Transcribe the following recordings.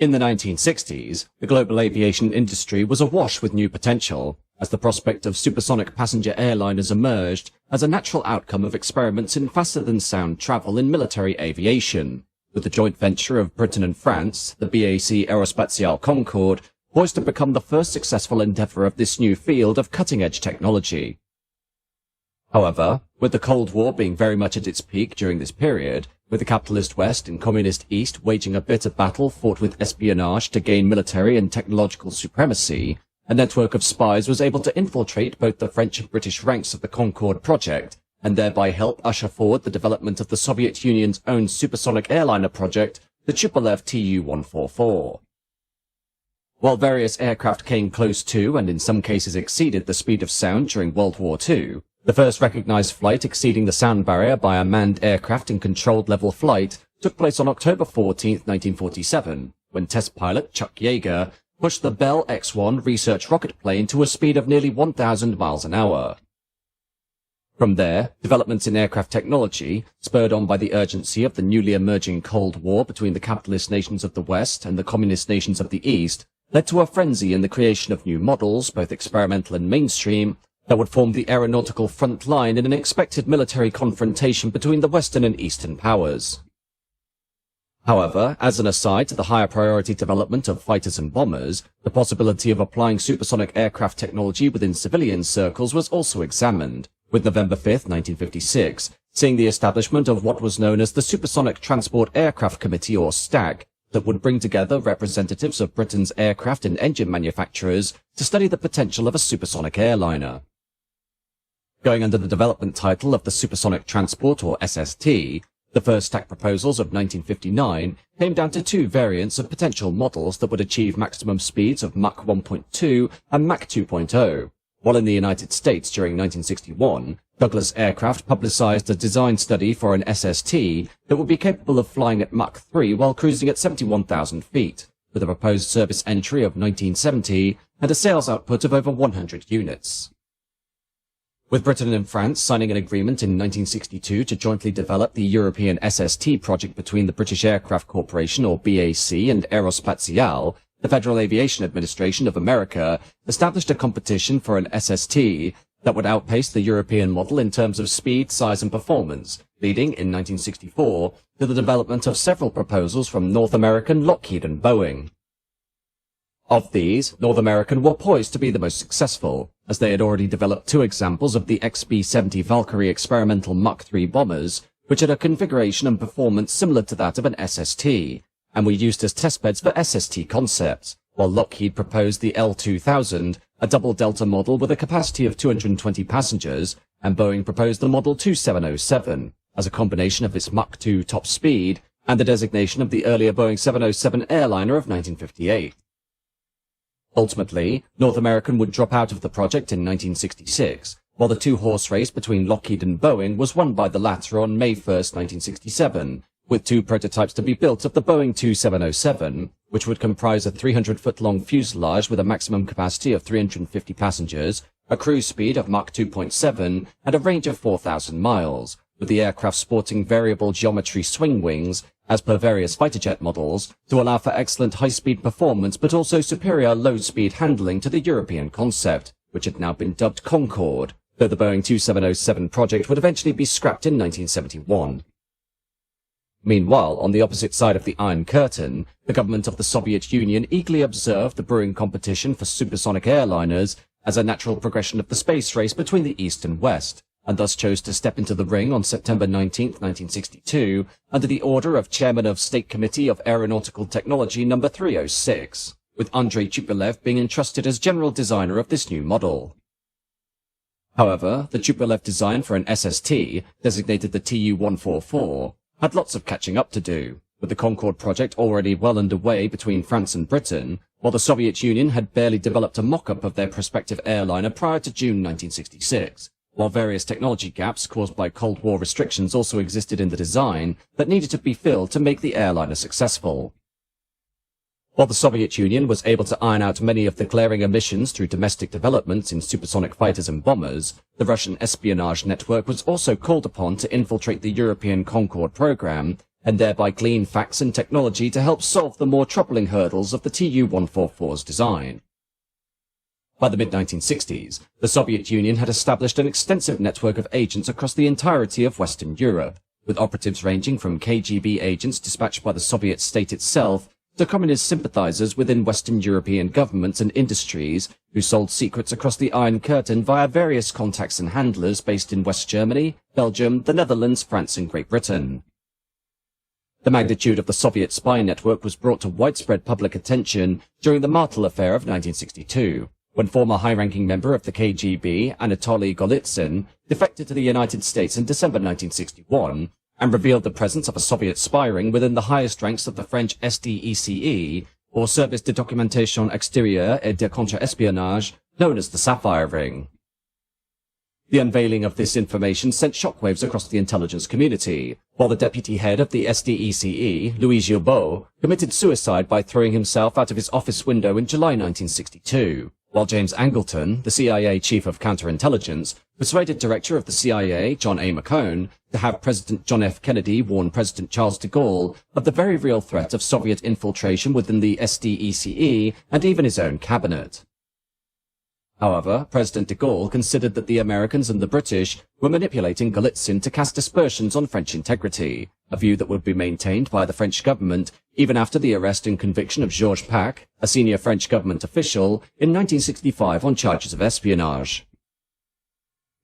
In the 1960s, the global aviation industry was awash with new potential, as the prospect of supersonic passenger airliners emerged as a natural outcome of experiments in faster-than-sound travel in military aviation, with the joint venture of Britain and France, the BAC Aerospatiale Concorde, poised to become the first successful endeavour of this new field of cutting-edge technology. However, with the Cold War being very much at its peak during this period, with the capitalist West and communist East waging a bitter battle fought with espionage to gain military and technological supremacy, a network of spies was able to infiltrate both the French and British ranks of the Concorde project, and thereby help usher forward the development of the Soviet Union's own supersonic airliner project, the Tupolev Tu-144. While various aircraft came close to, and in some cases exceeded, the speed of sound during World War II, the first recognized flight exceeding the sound barrier by a manned aircraft in controlled level flight took place on October 14, 1947, when test pilot Chuck Yeager pushed the Bell X-1 research rocket plane to a speed of nearly 1,000 miles an hour. From there, developments in aircraft technology, spurred on by the urgency of the newly emerging Cold War between the capitalist nations of the West and the communist nations of the East, led to a frenzy in the creation of new models, both experimental and mainstream, that would form the aeronautical front line in an expected military confrontation between the Western and Eastern powers. However, as an aside to the higher priority development of fighters and bombers, the possibility of applying supersonic aircraft technology within civilian circles was also examined, with November 5, 1956, seeing the establishment of what was known as the Supersonic Transport Aircraft Committee, or STAC, that would bring together representatives of Britain's aircraft and engine manufacturers to study the potential of a supersonic airliner. Going under the development title of the Supersonic Transport, or SST, the first STAC proposals of 1959 came down to two variants of potential models that would achieve maximum speeds of Mach 1.2 and Mach 2.0, while in the United States during 1961, Douglas Aircraft publicized a design study for an SST that would be capable of flying at Mach 3 while cruising at 71,000 feet, with a proposed service entry of 1970 and a sales output of over 100 units. With Britain and France signing an agreement in 1962 to jointly develop the European SST project between the British Aircraft Corporation, or BAC, and Aerospatiale, the Federal Aviation Administration of America established a competition for an SST that would outpace the European model in terms of speed, size, and performance, leading in 1964 to the development of several proposals from North American, Lockheed, and Boeing. Of these, North American were poised to be the most successful, as they had already developed two examples of the XB-70 Valkyrie experimental Mach 3 bombers, which had a configuration and performance similar to that of an SST, and were used as testbeds for SST concepts, while Lockheed proposed the L-2000, a double-delta model with a capacity of 220 passengers, and Boeing proposed the Model 2707, as a combination of its Mach 2 top speed and the designation of the earlier Boeing 707 Airliner of 1958. Ultimately, North American would drop out of the project in 1966, while the two-horse race between Lockheed and Boeing was won by the latter on May 1, 1967, with two prototypes to be built of the Boeing 2707, which would comprise a 300-foot-long fuselage with a maximum capacity of 350 passengers, a cruise speed of Mach 2.7, and a range of 4,000 miles, with the aircraft sporting variable geometry swing wings, as per various fighter jet models, to allow for excellent high-speed performance but also superior low-speed handling to the European concept, which had now been dubbed Concorde, though the Boeing 2707 project would eventually be scrapped in 1971. Meanwhile, on the opposite side of the Iron Curtain, the government of the Soviet Union eagerly observed the brewing competition for supersonic airliners as a natural progression of the space race between the East and West, and thus chose to step into the ring on September 19, 1962, under the order of Chairman of State Committee of Aeronautical Technology No. 306, with Andrei Tupolev being entrusted as general designer of this new model. However, the Tupolev design for an SST, designated the Tu-144, had lots of catching up to do, with the Concorde project already well underway between France and Britain, while the Soviet Union had barely developed a mock-up of their prospective airliner prior to June 1966, while various technology gaps caused by Cold War restrictions also existed in the design that needed to be filled to make the airliner successful. While the Soviet Union was able to iron out many of the glaring omissions through domestic developments in supersonic fighters and bombers, the Russian espionage network was also called upon to infiltrate the European Concorde program and thereby glean facts and technology to help solve the more troubling hurdles of the Tu-144's design. By the mid-1960s, the Soviet Union had established an extensive network of agents across the entirety of Western Europe, with operatives ranging from KGB agents dispatched by the Soviet state itself to communist sympathizers within Western European governments and industries who sold secrets across the Iron Curtain via various contacts and handlers based in West Germany, Belgium, the Netherlands, France and Great Britain. The magnitude of the Soviet spy network was brought to widespread public attention during the Martel Affair of 1962, when former high-ranking member of the KGB, Anatoly Golitsyn, defected to the United States in December 1961, and revealed the presence of a Soviet spy ring within the highest ranks of the French SDECE, or Service de Documentation Extérieure et de Contre-Espionnage, known as the Sapphire Ring. The unveiling of this information sent shockwaves across the intelligence community, while the deputy head of the SDECE, Louis Gilbeau, committed suicide by throwing himself out of his office window in July 1962. While James Angleton, the CIA chief of counterintelligence, persuaded director of the CIA, John A. McCone, to have President John F. Kennedy warn President Charles de Gaulle of the very real threat of Soviet infiltration within the SDECE and even his own cabinet. However, President de Gaulle considered that the Americans and the British were manipulating Golitsyn to cast aspersions on French integrity, a view that would be maintained by the French government even after the arrest and conviction of Georges Pack, a senior French government official, in 1965 on charges of espionage.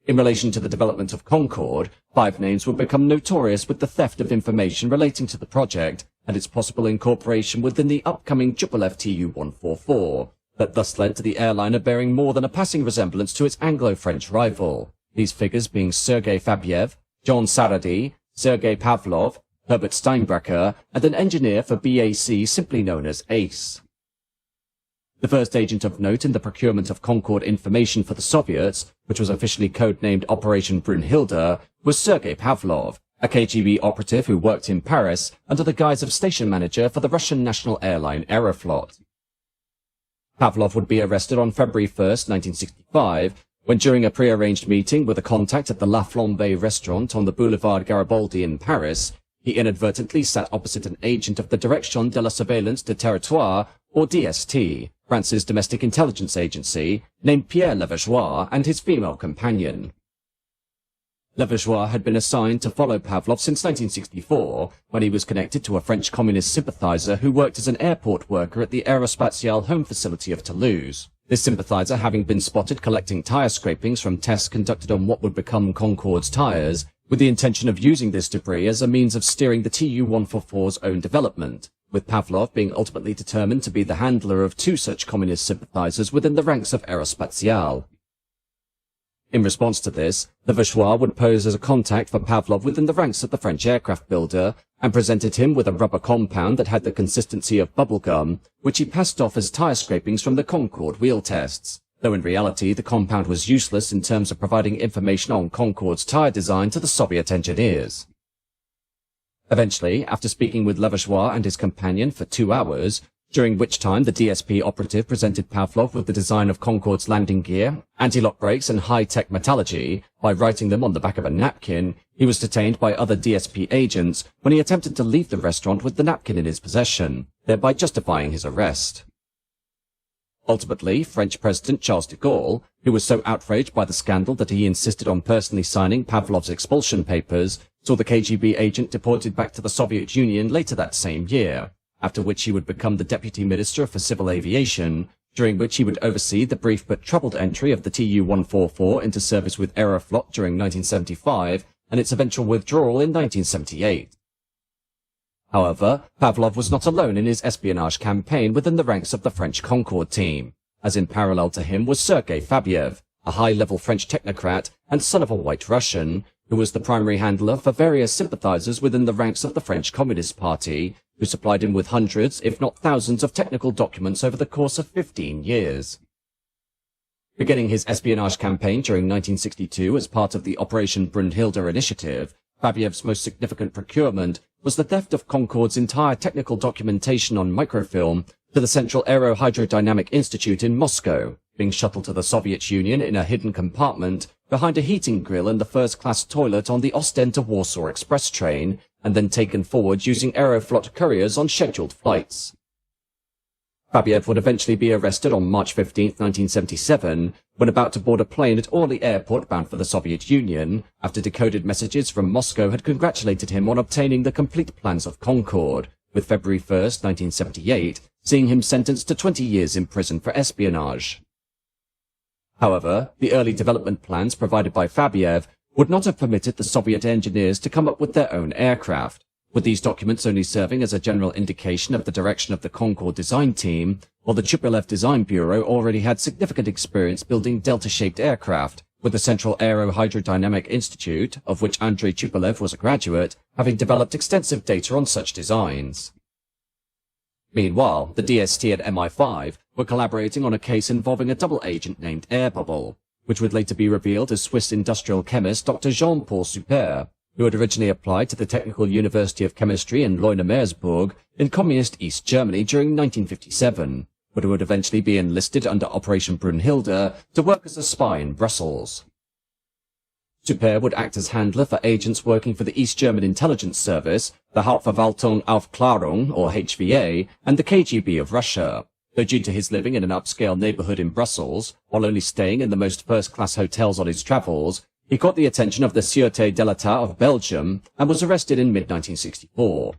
In relation to the development of Concorde, 5 names would become notorious with the theft of information relating to the project and its possible incorporation within the upcoming Tupolev Tu-144, that thus led to the airliner bearing more than a passing resemblance to its Anglo-French rival, these figures being Sergei Fabiew, John Saradi, Sergei Pavlov, Herbert Steinbrecher, and an engineer for BAC simply known as Ace. The first agent of note in the procurement of Concorde information for the Soviets, which was officially codenamed Operation Brunhilde, was Sergei Pavlov, a KGB operative who worked in Paris under the guise of station manager for the Russian national airline Aeroflot. Pavlov would be arrested on February 1, 1965, when during a pre-arranged meeting with a contact at the La Flambe restaurant on the Boulevard Garibaldi in Paris, he inadvertently sat opposite an agent of the Direction de la Surveillance du Territoire, or DST, France's domestic intelligence agency, named Pierre Levergeois, and his female companion. Levergeois had been assigned to follow Pavlov since 1964, when he was connected to a French communist sympathizer who worked as an airport worker at the Aerospatiale home facility of Toulouse. This sympathizer having been spotted collecting tire scrapings from tests conducted on what would become Concorde's tires, with the intention of using this debris as a means of steering the Tu-144's own development, with Pavlov being ultimately determined to be the handler of 2 such communist sympathizers within the ranks of Aerospatiale. In response to this, Levergeois would pose as a contact for Pavlov within the ranks of the French aircraft builder, and presented him with a rubber compound that had the consistency of bubblegum, which he passed off as tire scrapings from the Concorde wheel tests, though in reality the compound was useless in terms of providing information on Concorde's tire design to the Soviet engineers. Eventually, after speaking with Levergeois and his companion for 2 hours, during which time the DSP operative presented Pavlov with the design of Concorde's landing gear, anti-lock brakes and high-tech metallurgy, by writing them on the back of a napkin, he was detained by other DSP agents when he attempted to leave the restaurant with the napkin in his possession, thereby justifying his arrest. Ultimately, French President Charles de Gaulle, who was so outraged by the scandal that he insisted on personally signing Pavlov's expulsion papers, saw the KGB agent deported back to the Soviet Union later that same year, after which he would become the Deputy Minister for Civil Aviation, during which he would oversee the brief but troubled entry of the Tu-144 into service with Aeroflot during 1975 and its eventual withdrawal in 1978. However, Pavlov was not alone in his espionage campaign within the ranks of the French Concorde team, as in parallel to him was Sergei Fabiew, a high-level French technocrat and son of a white Russian, who was the primary handler for various sympathizers within the ranks of the French Communist Party, who supplied him with hundreds, if not thousands, of technical documents over the course of 15 years. Beginning his espionage campaign during 1962 as part of the Operation Brunhilde initiative, Fabiew's most significant procurement was the theft of Concorde's entire technical documentation on microfilm to the Central Aerohydrodynamic Institute in Moscow, being shuttled to the Soviet Union in a hidden compartment behind a heating grill in the first-class toilet on the Ostend to Warsaw Express train, and then taken forward using Aeroflot couriers on scheduled flights. Fabiew would eventually be arrested on March 15, 1977, when about to board a plane at Orly Airport bound for the Soviet Union, after decoded messages from Moscow had congratulated him on obtaining the complete plans of Concorde, with February 1, 1978, seeing him sentenced to 20 years in prison for espionage. However, the early development plans provided by Fabiew would not have permitted the Soviet engineers to come up with their own aircraft, with these documents only serving as a general indication of the direction of the Concorde design team, while the Tupolev Design Bureau already had significant experience building delta-shaped aircraft, with the Central Aero-Hydrodynamic Institute, of which Andrei Tupolev was a graduate, having developed extensive data on such designs. Meanwhile, the DST and MI5 were collaborating on a case involving a double agent named Air Bubble, which would later be revealed as Swiss industrial chemist Dr. Jean-Paul Soupert, who had originally applied to the Technical University of Chemistry in Leuna-Meersburg in communist East Germany during 1957, but who would eventually be enlisted under Operation Brunhilde to work as a spy in Brussels. Soupert would act as handler for agents working for the East German Intelligence Service, the Hauptverwaltung Aufklärung, or HVA, and the KGB of Russia, though due to his living in an upscale neighborhood in Brussels, while only staying in the most first-class hotels on his travels, he caught the attention of the Sûreté de l'État of Belgium and was arrested in mid-1964.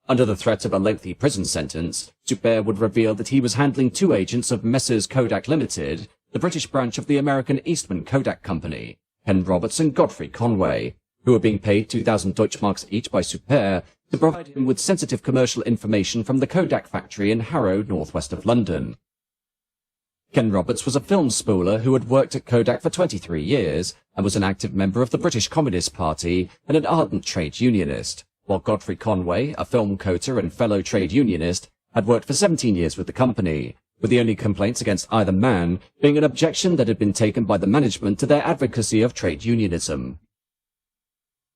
Under the threat of a lengthy prison sentence, Soupert would reveal that he was handling two agents of Messrs. Kodak Limited, the British branch of the American Eastman Kodak Company, Ken Roberts and Godfrey Conway, who were being paid 2,000 Deutschmarks each by Soupert to provide him with sensitive commercial information from the Kodak factory in Harrow, northwest of London. Ken Roberts was a film spooler who had worked at Kodak for 23 years and was an active member of the British Communist Party and an ardent trade unionist, while Godfrey Conway, a film coater and fellow trade unionist, had worked for 17 years with the company, with the only complaints against either man being an objection that had been taken by the management to their advocacy of trade unionism.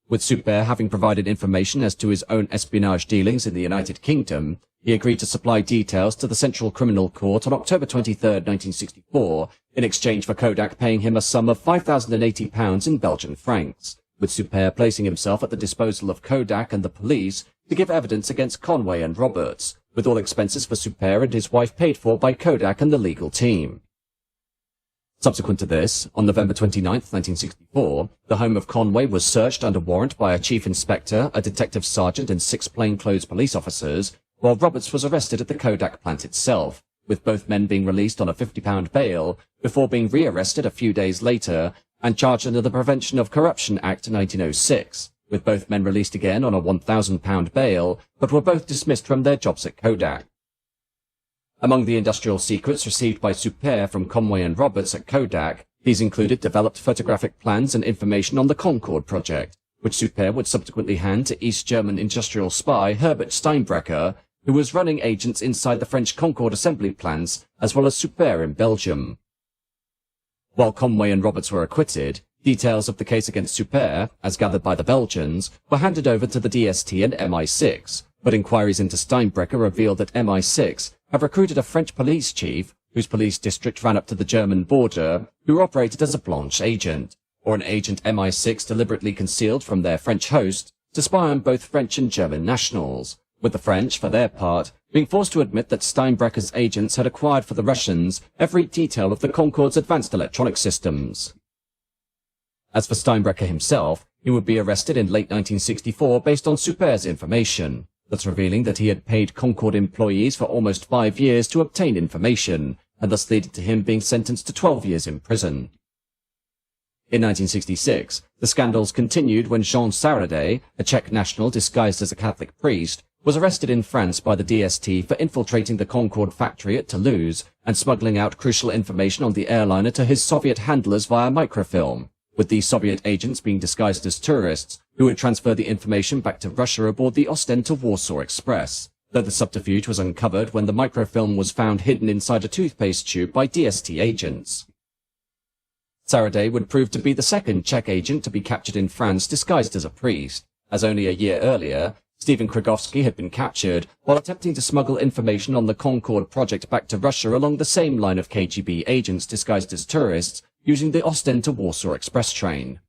With Soupert having provided information as to his own espionage dealings in the United Kingdom, he agreed to supply details to the Central Criminal Court on October 23, 1964, in exchange for Kodak paying him a sum of £5,080 in Belgian francs, with Soupert placing himself at the disposal of Kodak and the police to give evidence against Conway and Roberts, with all expenses for Soupert and his wife paid for by Kodak and the legal team. Subsequent to this, on November 29, 1964, the home of Conway was searched under warrant by a chief inspector, a detective sergeant and 6 plainclothes police officers, while Roberts was arrested at the Kodak plant itself, with both men being released on a £50 bail before being re-arrested a few days later and charged under the Prevention of Corruption Act 1906, with both men released again on a £1,000 bail, but were both dismissed from their jobs at Kodak. Among the industrial secrets received by Soupert from Conway and Roberts at Kodak, these included developed photographic plans and information on the Concorde project, which Soupert would subsequently hand to East German industrial spy Herbert Steinbrecher, who was running agents inside the French Concorde assembly plants, as well as Soupert in Belgium. While Conway and Roberts were acquitted, details of the case against Soupert, as gathered by the Belgians, were handed over to the DST and MI6, but inquiries into Steinbrecher revealed that MI6 have recruited a French police chief, whose police district ran up to the German border, who operated as a Blanche agent, or an agent MI6 deliberately concealed from their French host, to spy on both French and German nationals, with the French, for their part, being forced to admit that Steinbrecher's agents had acquired for the Russians every detail of the Concorde's advanced electronic systems. As for Steinbrecher himself, he would be arrested in late 1964 based on Soupert's information, thus revealing that he had paid Concorde employees for almost 5 years to obtain information, and thus leading to him being sentenced to 12 years in prison. In 1966, the scandals continued when Jean Saraday, a Czech national disguised as a Catholic priest, was arrested in France by the DST for infiltrating the Concorde factory at Toulouse and smuggling out crucial information on the airliner to his Soviet handlers via microfilm, with these Soviet agents being disguised as tourists who would transfer the information back to Russia aboard the Ostend to Warsaw Express, though the subterfuge was uncovered when the microfilm was found hidden inside a toothpaste tube by DST agents. Saraday would prove to be the second Czech agent to be captured in France disguised as a priest, as only a year earlier, Stephen Krygowski had been captured while attempting to smuggle information on the Concorde project back to Russia along the same line of KGB agents disguised as tourists, using the Ostend to Warsaw express train.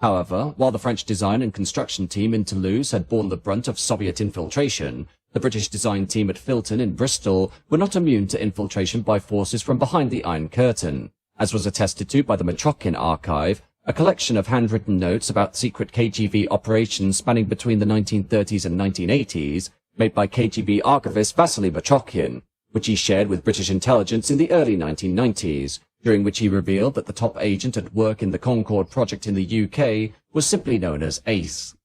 However, while the French design and construction team in Toulouse had borne the brunt of Soviet infiltration, the British design team at Filton in Bristol were not immune to infiltration by forces from behind the Iron Curtain, as was attested to by the Metrochin archive, a collection of handwritten notes about secret KGB operations spanning between the 1930s and 1980s, made by KGB archivist Vasily Metrochin, which he shared with British intelligence in the early 1990s, during which he revealed that the top agent at work in the Concorde project in the UK was simply known as Ace.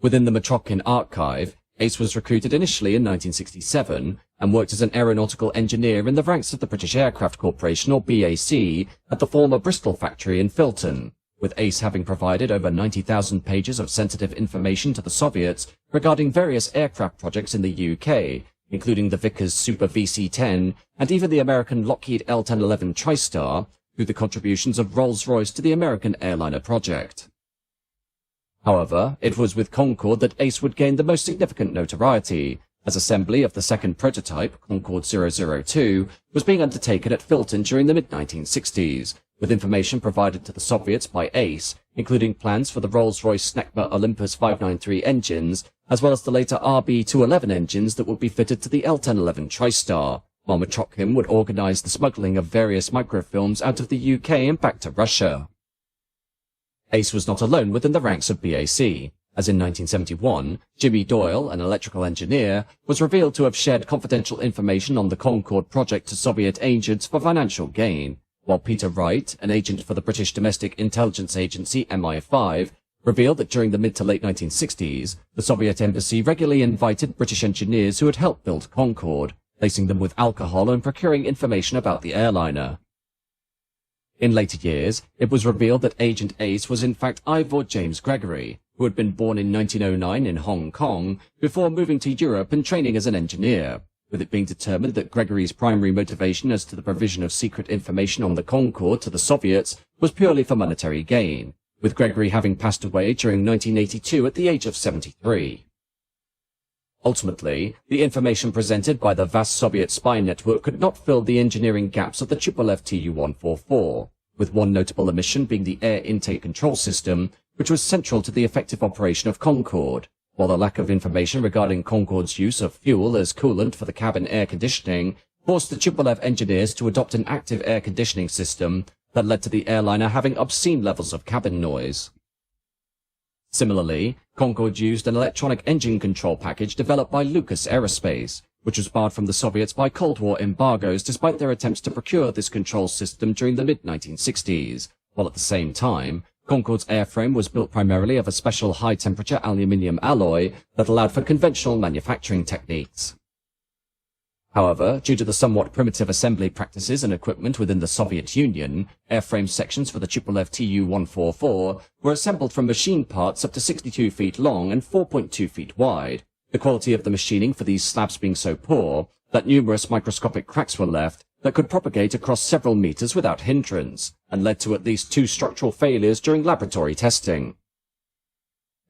Within the Metrochin archive, Ace was recruited initially in 1967 and worked as an aeronautical engineer in the ranks of the British Aircraft Corporation, or BAC, at the former Bristol factory in Filton, with Ace having provided over 90,000 pages of sensitive information to the Soviets regarding various aircraft projects in the UK, including the Vickers Super VC-10 and even the American Lockheed L-1011 TriStar, through the contributions of Rolls-Royce to the American Airliner project. However, it was with Concorde that Ace would gain the most significant notoriety, as assembly of the second prototype, Concorde 002, was being undertaken at Filton during the mid-1960s, with information provided to the Soviets by Ace, including plans for the Rolls-Royce Snecma Olympus 593 engines, as well as the later RB211 engines that would be fitted to the L-1011 TriStar, while Metrochin would organize the smuggling of various microfilms out of the UK and back to Russia. Ace was not alone within the ranks of BAC, as in 1971, Jimmy Doyle, an electrical engineer, was revealed to have shared confidential information on the Concorde project to Soviet agents for financial gain, while Peter Wright, an agent for the British Domestic Intelligence Agency MI5, revealed that during the mid to late 1960s, the Soviet embassy regularly invited British engineers who had helped build Concorde, lacing them with alcohol and procuring information about the airliner. In later years, it was revealed that Agent Ace was in fact Ivor James Gregory, who had been born in 1909 in Hong Kong before moving to Europe and training as an engineer, with it being determined that Gregory's primary motivation as to the provision of secret information on the Concorde to the Soviets was purely for monetary gain, with Gregory having passed away during 1982 at the age of 73. Ultimately, the information presented by the vast Soviet spy network could not fill the engineering gaps of the Tupolev Tu-144, with one notable omission being the air intake control system, which was central to the effective operation of Concorde, while the lack of information regarding Concorde's use of fuel as coolant for the cabin air conditioning forced the Tupolev engineers to adopt an active air conditioning system that led to the airliner having obscene levels of cabin noise. Similarly, Concorde used an electronic engine control package developed by Lucas Aerospace, which was barred from the Soviets by Cold War embargoes despite their attempts to procure this control system during the mid-1960s, while at the same time, Concorde's airframe was built primarily of a special high-temperature aluminium alloy that allowed for conventional manufacturing techniques. However, due to the somewhat primitive assembly practices and equipment within the Soviet Union, airframe sections for the Tupolev Tu-144 were assembled from machine parts up to 62 feet long and 4.2 feet wide, the quality of the machining for these slabs being so poor that numerous microscopic cracks were left that could propagate across several meters without hindrance, and led to at least 2 structural failures during laboratory testing.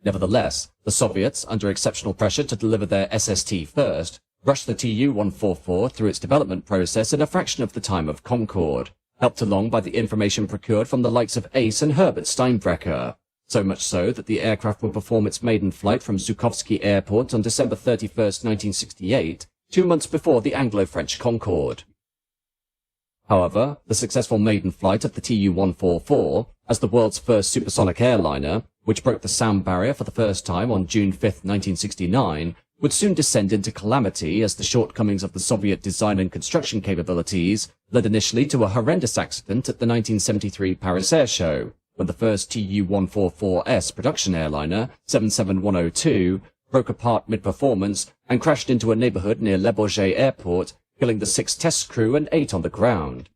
Nevertheless, the Soviets, under exceptional pressure to deliver their SST first, rushed the Tu-144 through its development process in a fraction of the time of Concorde, helped along by the information procured from the likes of Ace and Herbert Steinbrecher, so much so that the aircraft would perform its maiden flight from Zhukovsky Airport on December 31, 1968, 2 months before the Anglo-French Concorde. However, the successful maiden flight of the Tu-144, as the world's first supersonic airliner, which broke the sound barrier for the first time on June 5, 1969, would soon descend into calamity as the shortcomings of the Soviet design and construction capabilities led initially to a horrendous accident at the 1973 Paris Air Show, when the first Tu-144S production airliner, 77102, broke apart mid-performance and crashed into a neighborhood near Le Bourget Airport, killing the 6 test crew and 8 on the ground.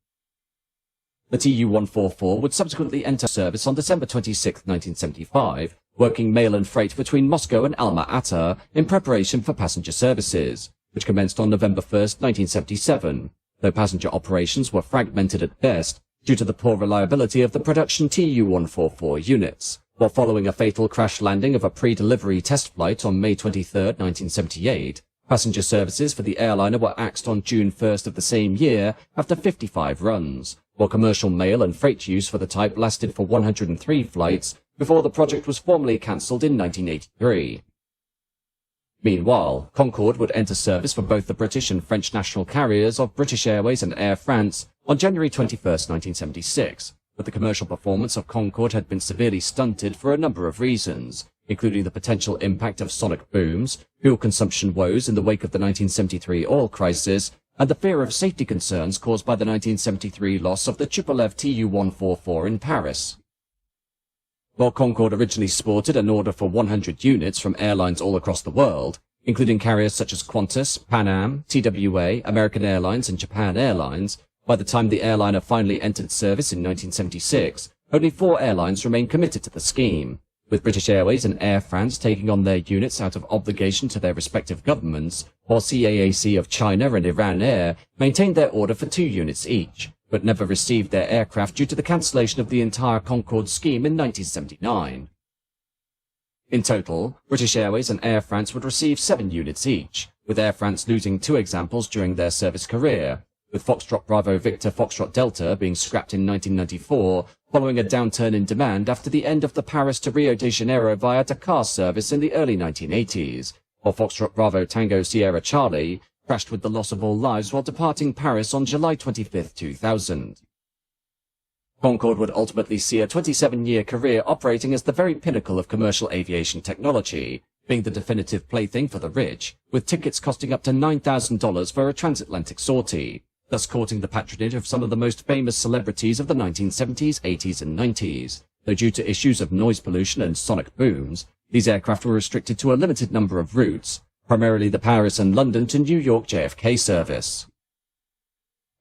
The Tu-144 would subsequently enter service on December 26, 1975, working mail and freight between Moscow and Alma-Ata in preparation for passenger services, which commenced on November 1, 1977, though passenger operations were fragmented at best due to the poor reliability of the production Tu-144 units, while following a fatal crash landing of a pre-delivery test flight on May 23, 1978, passenger services for the airliner were axed on June 1 of the same year after 55 runs, while commercial mail and freight use for the type lasted for 103 flights before the project was formally cancelled in 1983. Meanwhile, Concorde would enter service for both the British and French national carriers of British Airways and Air France on January 21, 1976, but the commercial performance of Concorde had been severely stunted for a number of reasons, including the potential impact of sonic booms, fuel consumption woes in the wake of the 1973 oil crisis, and the fear of safety concerns caused by the 1973 loss of the Tupolev Tu-144 in Paris. While Concorde originally sported an order for 100 units from airlines all across the world, including carriers such as Qantas, Pan Am, TWA, American Airlines and Japan Airlines, by the time the airliner finally entered service in 1976, only 4 airlines remained committed to the scheme, with British Airways and Air France taking on their units out of obligation to their respective governments, while CAAC of China and Iran Air maintained their order for 2 units each, but never received their aircraft due to the cancellation of the entire Concorde scheme in 1979. In total, British Airways and Air France would receive 7 units each, with Air France losing 2 examples during their service career, with Foxtrot Bravo Victor Foxtrot Delta being scrapped in 1994 following a downturn in demand after the end of the Paris to Rio de Janeiro via Dakar service in the early 1980s, while Foxtrot Bravo Tango Sierra Charlie crashed with the loss of all lives while departing Paris on July 25, 2000. Concorde would ultimately see a 27-year career operating as the very pinnacle of commercial aviation technology, being the definitive plaything for the rich, with tickets costing up to $9,000 for a transatlantic sortie, thus courting the patronage of some of the most famous celebrities of the 1970s, 80s and 90s, though due to issues of noise pollution and sonic booms, these aircraft were restricted to a limited number of routes, primarily the Paris and London to New York JFK service.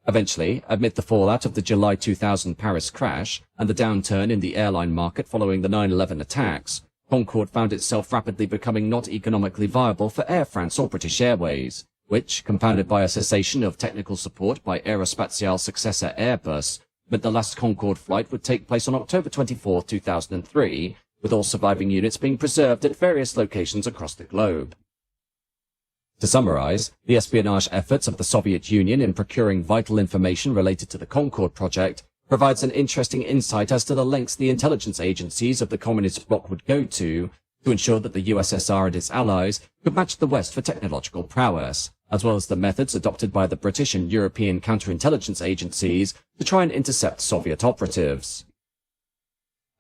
Eventually, amid the fallout of the July 2000 Paris crash and the downturn in the airline market following the 9/11 attacks, Concorde found itself rapidly becoming not economically viable for Air France or British Airways, which, compounded by a cessation of technical support by Aerospatiale successor Airbus, meant the last Concorde flight would take place on October 24, 2003, with all surviving units being preserved at various locations across the globe. To summarize, the espionage efforts of the Soviet Union in procuring vital information related to the Concorde project provides an interesting insight as to the lengths the intelligence agencies of the communist bloc would go to ensure that the USSR and its allies could match the West for technological prowess, as well as the methods adopted by the British and European counterintelligence agencies to try and intercept Soviet operatives.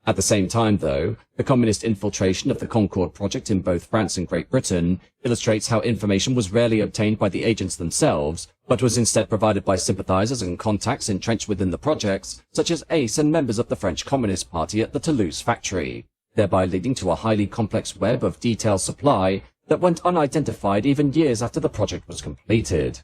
At the same time, though, the communist infiltration of the Concorde project in both France and Great Britain illustrates how information was rarely obtained by the agents themselves, but was instead provided by sympathisers and contacts entrenched within the projects, such as Ace and members of the French Communist Party at the Toulouse factory, thereby leading to a highly complex web of detailed supply that went unidentified even years after the project was completed.